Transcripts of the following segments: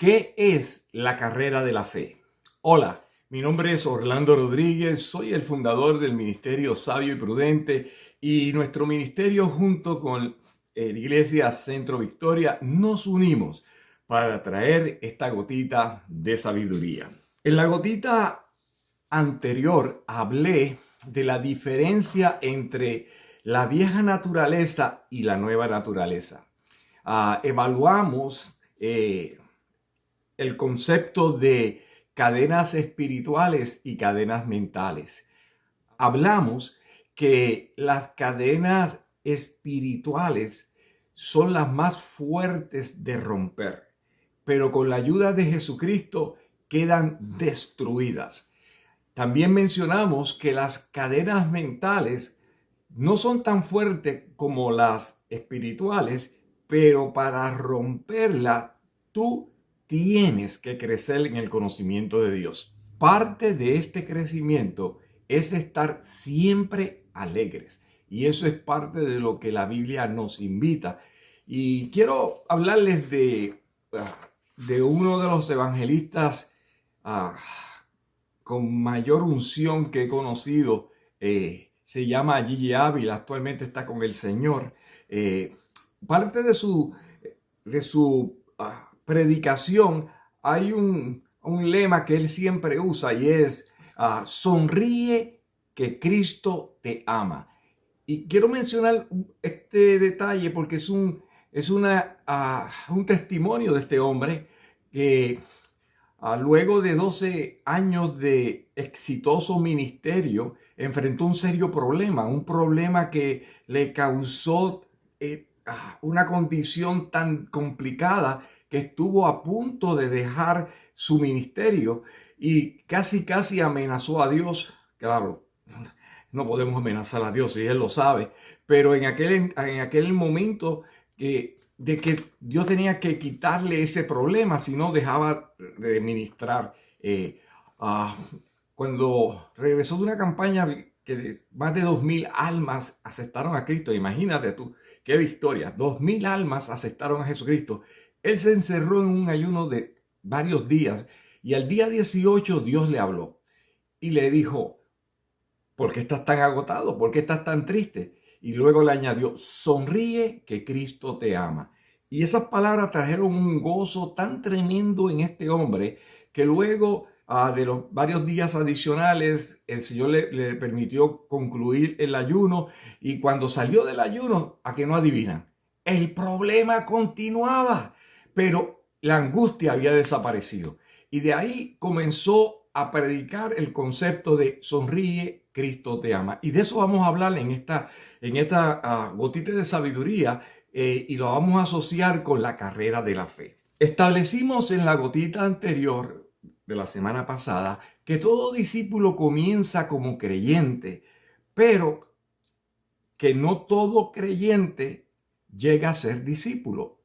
¿Qué es la carrera de la fe? Hola, mi nombre es Orlando Rodríguez, soy el fundador del Ministerio Sabio y Prudente y nuestro ministerio junto con la Iglesia Centro Victoria nos unimos para traer esta gotita de sabiduría. En la gotita anterior hablé de la diferencia entre la vieja naturaleza y la nueva naturaleza. Evaluamos el concepto de cadenas espirituales y cadenas mentales. Hablamos que las cadenas espirituales son las más fuertes de romper, pero con la ayuda de Jesucristo quedan destruidas. También mencionamos que las cadenas mentales no son tan fuertes como las espirituales, pero para romperla tú tienes que crecer en el conocimiento de Dios. Parte de este crecimiento es estar siempre alegres. Y eso es parte de lo que la Biblia nos invita. Y quiero hablarles de uno de los evangelistas con mayor unción que he conocido. Se llama Gigi Ávila, actualmente está con el Señor. Parte de su predicación hay un lema que él siempre usa y es sonríe que Cristo te ama. Y quiero mencionar este detalle porque es un testimonio de este hombre que luego de 12 años de exitoso ministerio enfrentó un serio problema, un problema que le causó una condición tan complicada que estuvo a punto de dejar su ministerio y casi amenazó a Dios. Claro, no podemos amenazar a Dios y Él lo sabe, pero en aquel momento de que Dios tenía que quitarle ese problema, si no dejaba de ministrar. Cuando regresó de una campaña que más de 2,000 almas aceptaron a Cristo, imagínate tú, qué victoria, 2,000 almas aceptaron a Jesucristo. Él se encerró en un ayuno de varios días y al día 18 Dios le habló y le dijo, ¿por qué estás tan agotado? ¿Por qué estás tan triste? Y luego le añadió, sonríe que Cristo te ama. Y esas palabras trajeron un gozo tan tremendo en este hombre que luego de los varios días adicionales el Señor le permitió concluir el ayuno y cuando salió del ayuno, ¿a qué no adivinan? El problema continuaba, pero la angustia había desaparecido. Y de ahí comenzó a predicar el concepto de sonríe, Cristo te ama. Y de eso vamos a hablar en esta gotita de sabiduría y lo vamos a asociar con la carrera de la fe. Establecimos en la gotita anterior de la semana pasada que todo discípulo comienza como creyente, pero que no todo creyente llega a ser discípulo.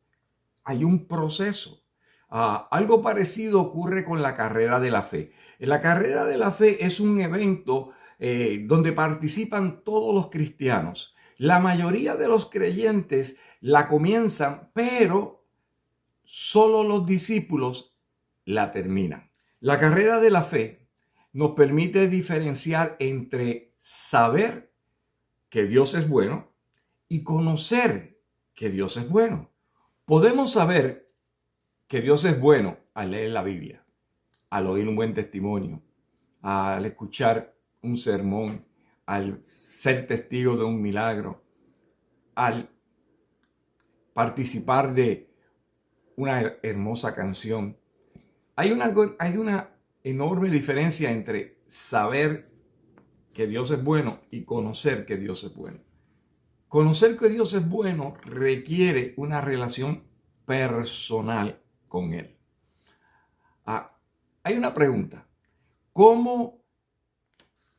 Hay un proceso. Algo parecido ocurre con la carrera de la fe. La carrera de la fe es un evento donde participan todos los cristianos. La mayoría de los creyentes la comienzan, pero solo los discípulos la terminan. La carrera de la fe nos permite diferenciar entre saber que Dios es bueno y conocer que Dios es bueno. Podemos saber que Dios es bueno al leer la Biblia, al oír un buen testimonio, al escuchar un sermón, al ser testigo de un milagro, al participar de una hermosa canción. Hay una enorme diferencia entre saber que Dios es bueno y conocer que Dios es bueno. Conocer que Dios es bueno requiere una relación personal con Él. Hay una pregunta. ¿Cómo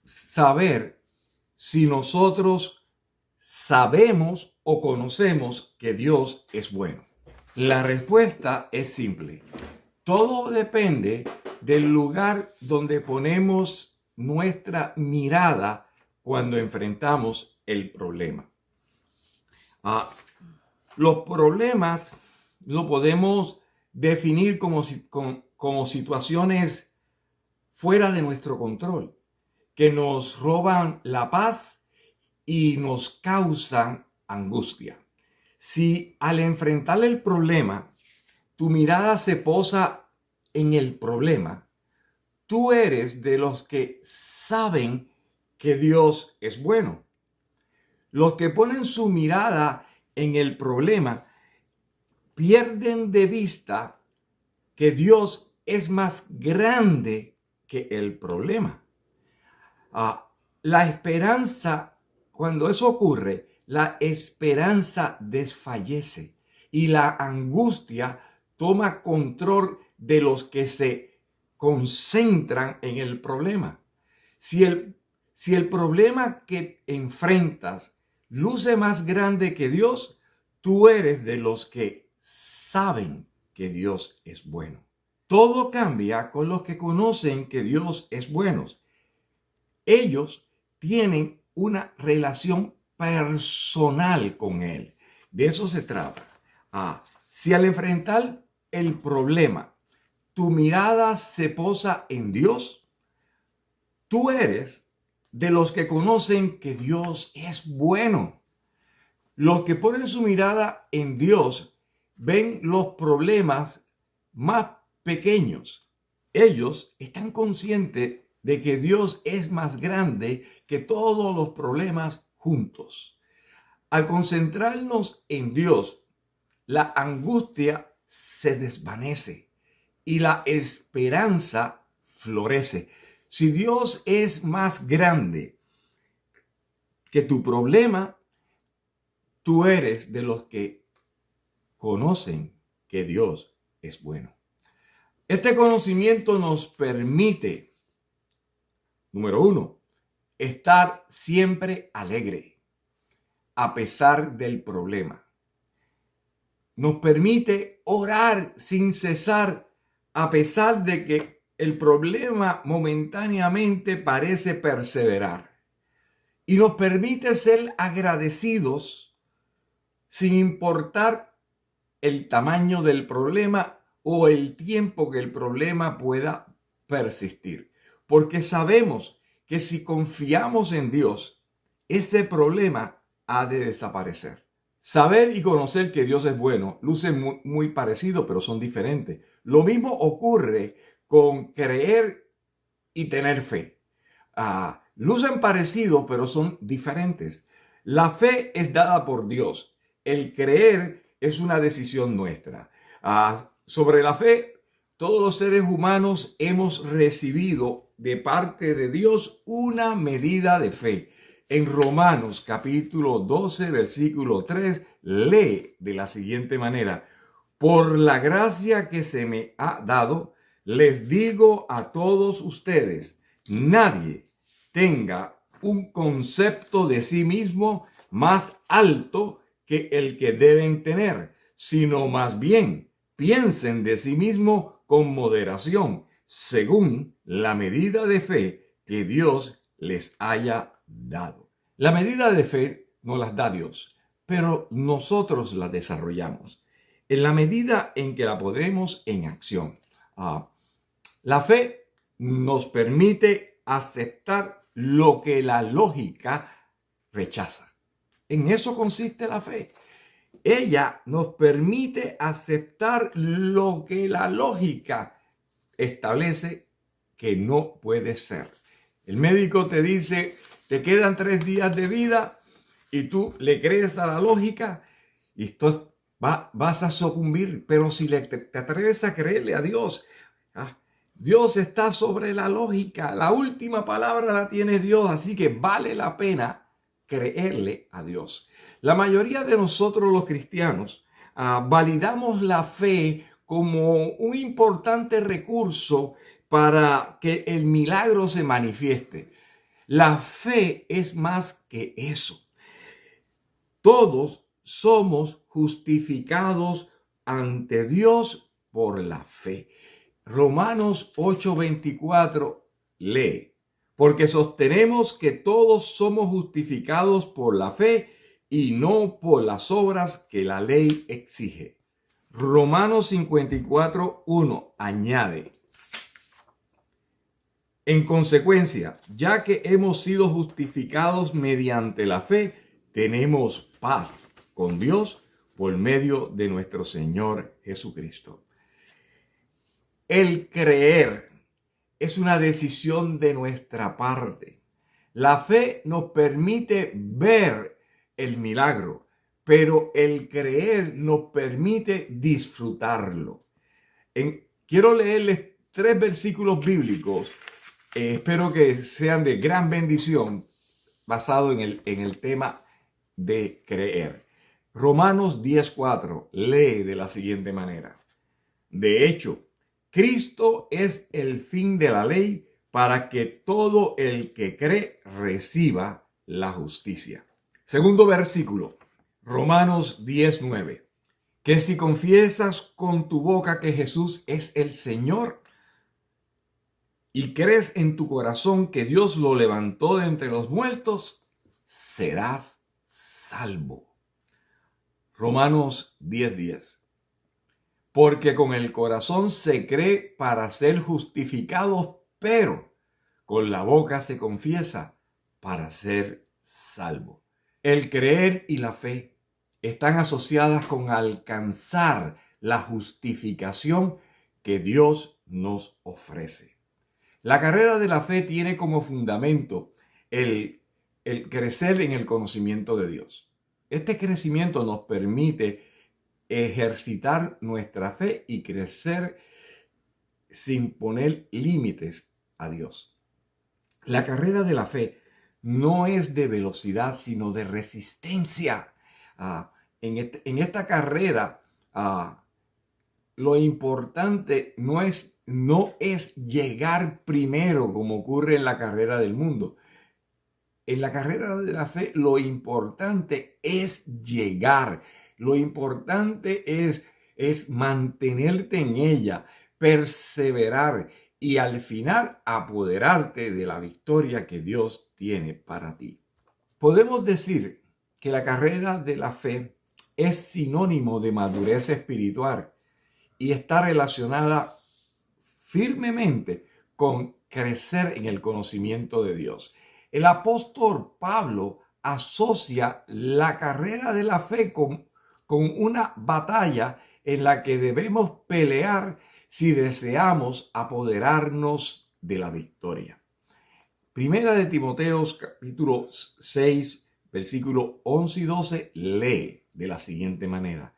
saber si nosotros sabemos o conocemos que Dios es bueno? La respuesta es simple. Todo depende del lugar donde ponemos nuestra mirada cuando enfrentamos el problema. Los problemas lo podemos definir como situaciones fuera de nuestro control, que nos roban la paz y nos causan angustia. Si al enfrentar el problema, tu mirada se posa en el problema, tú eres de los que saben que Dios es bueno. Los que ponen su mirada en el problema pierden de vista que Dios es más grande que el problema. La esperanza, cuando eso ocurre, la esperanza desfallece y la angustia toma control de los que se concentran en el problema. Si el problema que enfrentas luce más grande que Dios, tú eres de los que saben que Dios es bueno. Todo cambia con los que conocen que Dios es bueno. Ellos tienen una relación personal con Él. De eso se trata. Si al enfrentar el problema, tu mirada se posa en Dios, tú eres de los que conocen que Dios es bueno. Los que ponen su mirada en Dios ven los problemas más pequeños. Ellos están conscientes de que Dios es más grande que todos los problemas juntos. Al concentrarnos en Dios, la angustia se desvanece y la esperanza florece. Si Dios es más grande que tu problema, tú eres de los que conocen que Dios es bueno. Este conocimiento nos permite, número 1, estar siempre alegre a pesar del problema. Nos permite orar sin cesar a pesar de que el problema momentáneamente parece perseverar. Y nos permite ser agradecidos sin importar el tamaño del problema o el tiempo que el problema pueda persistir. Porque sabemos que si confiamos en Dios, ese problema ha de desaparecer. Saber y conocer que Dios es bueno luce muy parecido, pero son diferentes. Lo mismo ocurre con creer y tener fe. Lucen parecido, pero son diferentes. La fe es dada por Dios. El creer es una decisión nuestra. Sobre la fe, todos los seres humanos hemos recibido de parte de Dios una medida de fe. En Romanos capítulo 12, versículo 3, lee de la siguiente manera: por la gracia que se me ha dado, les digo a todos ustedes, nadie tenga un concepto de sí mismo más alto que el que deben tener, sino más bien piensen de sí mismo con moderación, según la medida de fe que Dios les haya dado. La medida de fe nos las da Dios, pero nosotros la desarrollamos en la medida en que la pondremos en acción. La fe nos permite aceptar lo que la lógica rechaza. En eso consiste la fe. Ella nos permite aceptar lo que la lógica establece que no puede ser. El médico te dice, te quedan 3 días de vida y tú le crees a la lógica y esto vas a sucumbir. Pero si te atreves a creerle a Dios, Dios está sobre la lógica. La última palabra la tiene Dios, así que vale la pena creerle a Dios. La mayoría de nosotros los cristianos validamos la fe como un importante recurso para que el milagro se manifieste. La fe es más que eso. Todos somos justificados ante Dios por la fe. Romanos 8:24 lee: porque sostenemos que todos somos justificados por la fe y no por las obras que la ley exige. Romanos 54:1 añade: en consecuencia, ya que hemos sido justificados mediante la fe, tenemos paz con Dios por medio de nuestro Señor Jesucristo. El creer es una decisión de nuestra parte. La fe nos permite ver el milagro, pero el creer nos permite disfrutarlo. Quiero leerles 3 versículos bíblicos. Espero que sean de gran bendición basado en el tema de creer. Romanos 10:4 lee de la siguiente manera: de hecho, Cristo es el fin de la ley para que todo el que cree reciba la justicia. Segundo versículo, Romanos 10:9, que si confiesas con tu boca que Jesús es el Señor y crees en tu corazón que Dios lo levantó de entre los muertos, serás salvo. Romanos 10:10. Porque con el corazón se cree para ser justificados, pero con la boca se confiesa para ser salvo. El creer y la fe están asociadas con alcanzar la justificación que Dios nos ofrece. La carrera de la fe tiene como fundamento el crecer en el conocimiento de Dios. Este crecimiento nos permite ejercitar nuestra fe y crecer sin poner límites a Dios. La carrera de la fe no es de velocidad, sino de resistencia. En esta carrera, lo importante no es llegar primero como ocurre en la carrera del mundo. En la carrera de la fe, lo importante es llegar. Lo importante es mantenerte en ella, perseverar y al final apoderarte de la victoria que Dios tiene para ti. Podemos decir que la carrera de la fe es sinónimo de madurez espiritual y está relacionada firmemente con crecer en el conocimiento de Dios. El apóstol Pablo asocia la carrera de la fe con una batalla en la que debemos pelear si deseamos apoderarnos de la victoria. Primera de Timoteo, capítulo 6, versículos 11 y 12, lee de la siguiente manera: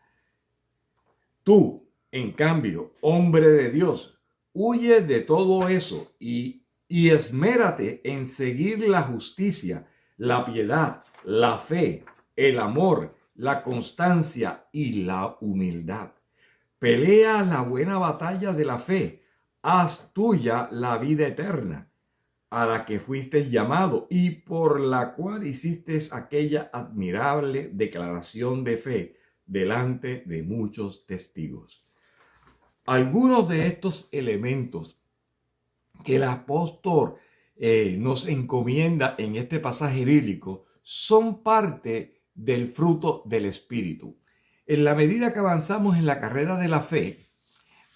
tú, en cambio, hombre de Dios, huye de todo eso y esmérate en seguir la justicia, la piedad, la fe, el amor, la constancia y la humildad. Pelea la buena batalla de la fe. Haz tuya la vida eterna, a la que fuiste llamado y por la cual hiciste aquella admirable declaración de fe delante de muchos testigos. Algunos de estos elementos que el apóstol nos encomienda en este pasaje bíblico son parte del fruto del Espíritu. En la medida que avanzamos en la carrera de la fe,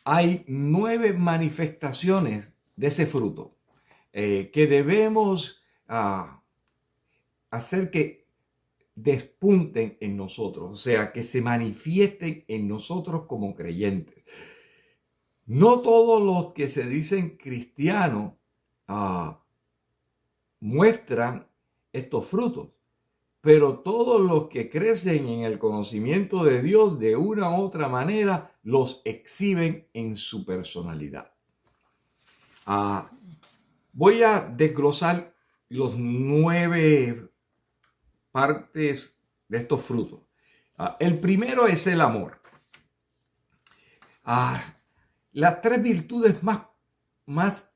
hay 9 manifestaciones de ese fruto que debemos hacer que despunten en nosotros, o sea, que se manifiesten en nosotros como creyentes. No todos los que se dicen cristianos muestran estos frutos, pero todos los que crecen en el conocimiento de Dios de una u otra manera los exhiben en su personalidad. Voy a desglosar los 9 partes de estos frutos. El primero es el amor. Las 3 virtudes más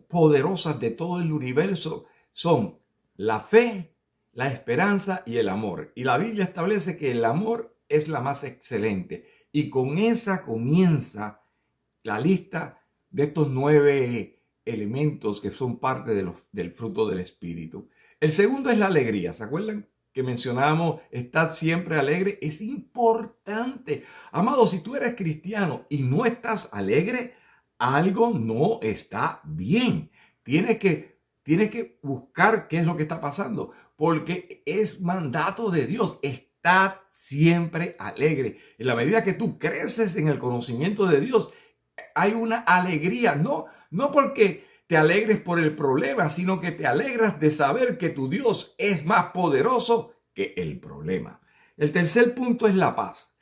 poderosas de todo el universo son la fe, la esperanza y el amor. Y la Biblia establece que el amor es la más excelente. Y con esa comienza la lista de estos 9 elementos que son parte del fruto del Espíritu. El segundo es la alegría. ¿Se acuerdan que mencionábamos estar siempre alegre? Es importante bastante. Amado, si tú eres cristiano y no estás alegre, algo no está bien. Tienes que buscar qué es lo que está pasando, porque es mandato de Dios. Estad siempre alegre. En la medida que tú creces en el conocimiento de Dios, hay una alegría, no porque te alegres por el problema, sino que te alegras de saber que tu Dios es más poderoso que el problema. El tercer punto es la paz.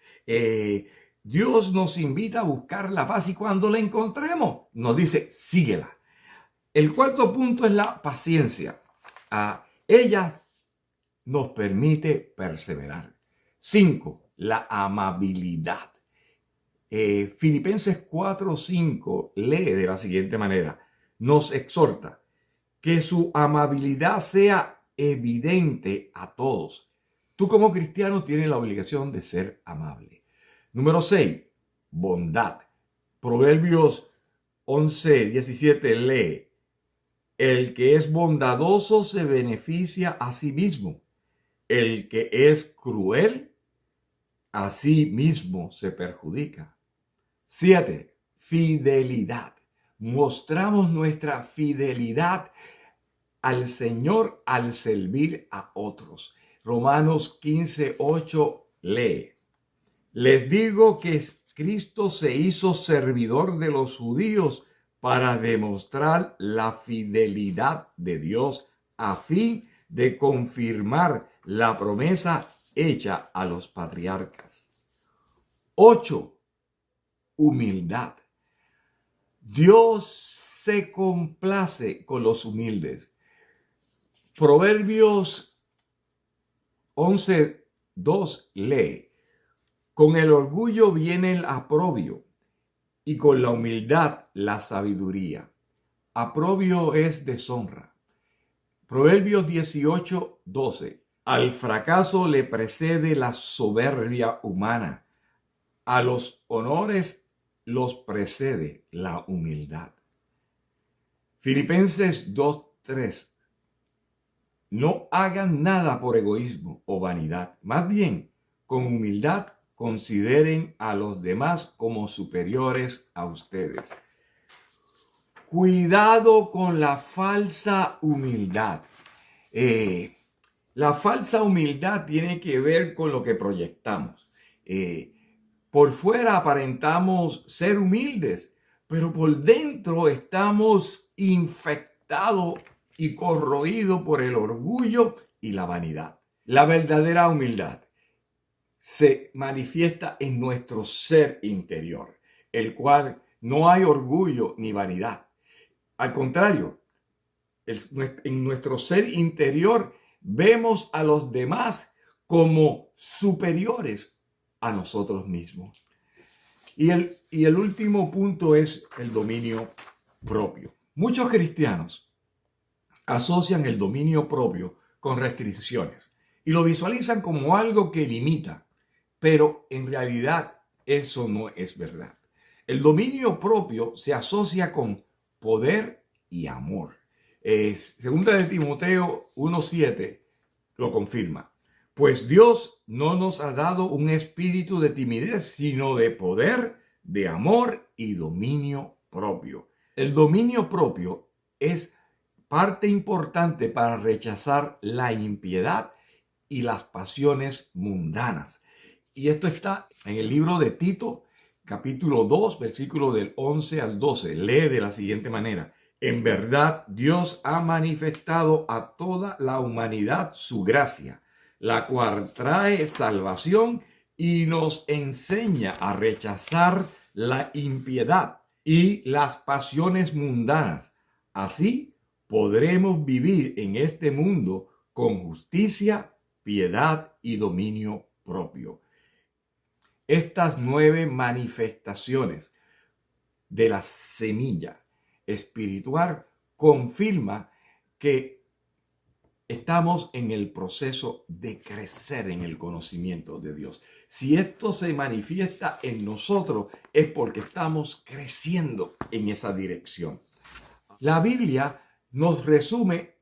Dios nos invita a buscar la paz y cuando la encontremos, nos dice, síguela. El cuarto punto es la paciencia. Ella nos permite perseverar. 5. La amabilidad. Filipenses 4:5 lee de la siguiente manera. Nos exhorta que su amabilidad sea evidente a todos. Tú como cristiano tienes la obligación de ser amable. Número 6. Bondad. Proverbios 11:17 lee. El que es bondadoso se beneficia a sí mismo. El que es cruel, a sí mismo se perjudica. 7. Fidelidad. Mostramos nuestra fidelidad al Señor al servir a otros. Romanos 15:8 lee. Les digo que Cristo se hizo servidor de los judíos para demostrar la fidelidad de Dios a fin de confirmar la promesa hecha a los patriarcas. 8. Humildad. Dios se complace con los humildes. Proverbios 11:2 lee. Con el orgullo viene el aprobio y con la humildad la sabiduría. Aprobio es deshonra. Proverbios 18:12. Al fracaso le precede la soberbia humana. A los honores los precede la humildad. Filipenses 2:3. No hagan nada por egoísmo o vanidad. Más bien, con humildad, consideren a los demás como superiores a ustedes. Cuidado con la falsa humildad. La falsa humildad tiene que ver con lo que proyectamos. Por fuera aparentamos ser humildes, pero por dentro estamos infectados y corroídos por el orgullo y la vanidad. La verdadera humildad se manifiesta en nuestro ser interior, el cual no hay orgullo ni vanidad. Al contrario, en nuestro ser interior vemos a los demás como superiores a nosotros mismos. Y el último punto es el dominio propio. Muchos cristianos asocian el dominio propio con restricciones y lo visualizan como algo que limita, pero en realidad eso no es verdad. El dominio propio se asocia con poder y amor. Segunda de Timoteo 1:7 lo confirma. Pues Dios no nos ha dado un espíritu de timidez, sino de poder, de amor y dominio propio. El dominio propio es parte importante para rechazar la impiedad y las pasiones mundanas. Y esto está en el libro de Tito, capítulo 2, versículo del 11 al 12. Lee de la siguiente manera. En verdad, Dios ha manifestado a toda la humanidad su gracia, la cual trae salvación y nos enseña a rechazar la impiedad y las pasiones mundanas. Así podremos vivir en este mundo con justicia, piedad y dominio propio. Estas 9 manifestaciones de la semilla espiritual confirma que estamos en el proceso de crecer en el conocimiento de Dios. Si esto se manifiesta en nosotros es porque estamos creciendo en esa dirección. La Biblia nos resume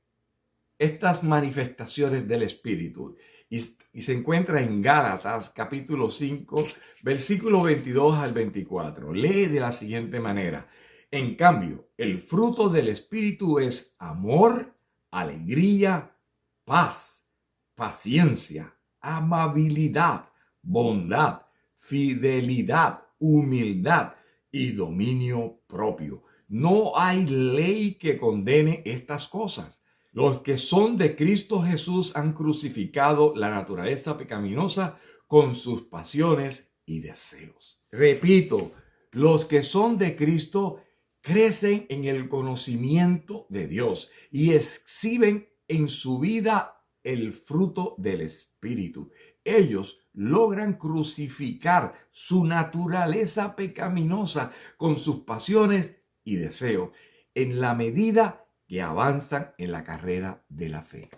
estas manifestaciones del Espíritu y se encuentra en Gálatas capítulo 5, versículo 22 al 24. Lee de la siguiente manera: en cambio, el fruto del Espíritu es amor, alegría, paz, paciencia, amabilidad, bondad, fidelidad, humildad y dominio propio. No hay ley que condene estas cosas. Los que son de Cristo Jesús han crucificado la naturaleza pecaminosa con sus pasiones y deseos. Repito, los que son de Cristo crecen en el conocimiento de Dios y exhiben en su vida el fruto del Espíritu. Ellos logran crucificar su naturaleza pecaminosa con sus pasiones y deseos en la medida que avanzan en la carrera de la fe.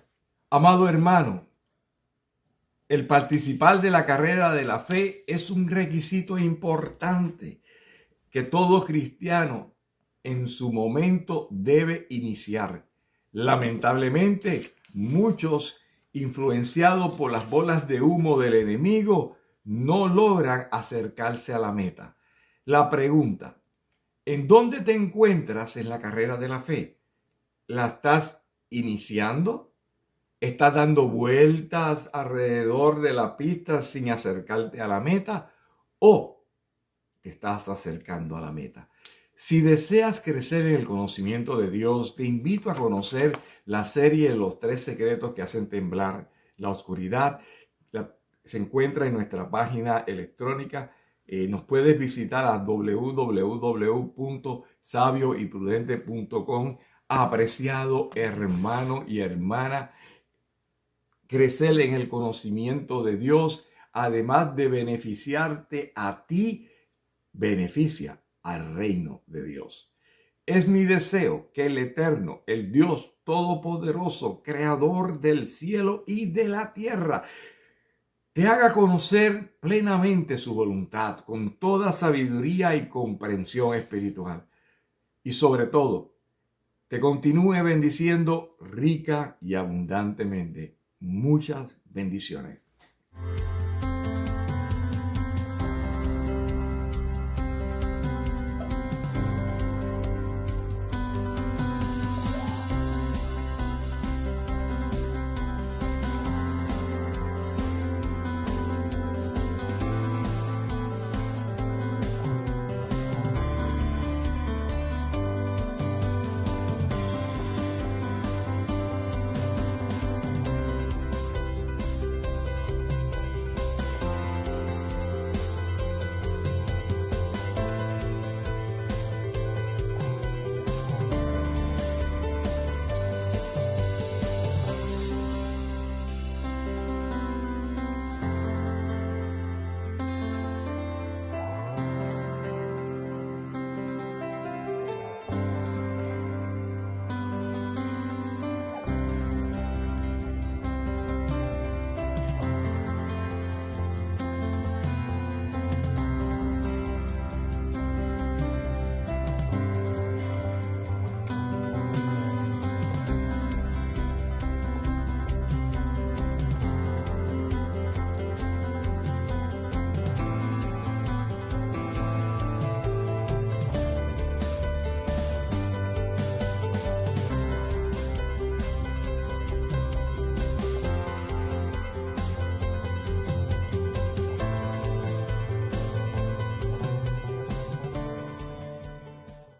Amado hermano, el participar de la carrera de la fe es un requisito importante que todo cristiano en su momento debe iniciar. Lamentablemente, muchos, influenciados por las bolas de humo del enemigo, no logran acercarse a la meta. La pregunta: ¿en dónde te encuentras en la carrera de la fe? ¿La estás iniciando? ¿Estás dando vueltas alrededor de la pista sin acercarte a la meta? ¿O te estás acercando a la meta? Si deseas crecer en el conocimiento de Dios, te invito a conocer la serie de los 3 secretos que hacen temblar la oscuridad. Se encuentra en nuestra página electrónica. Nos puedes visitar a www.sabioyprudente.com. Apreciado hermano y hermana, crecer en el conocimiento de Dios, además de beneficiarte a ti, beneficia al reino de Dios. Es mi deseo que el Eterno, el Dios Todopoderoso, Creador del cielo y de la tierra, te haga conocer plenamente su voluntad con toda sabiduría y comprensión espiritual. Y sobre todo, te continúe bendiciendo rica y abundantemente. Muchas bendiciones.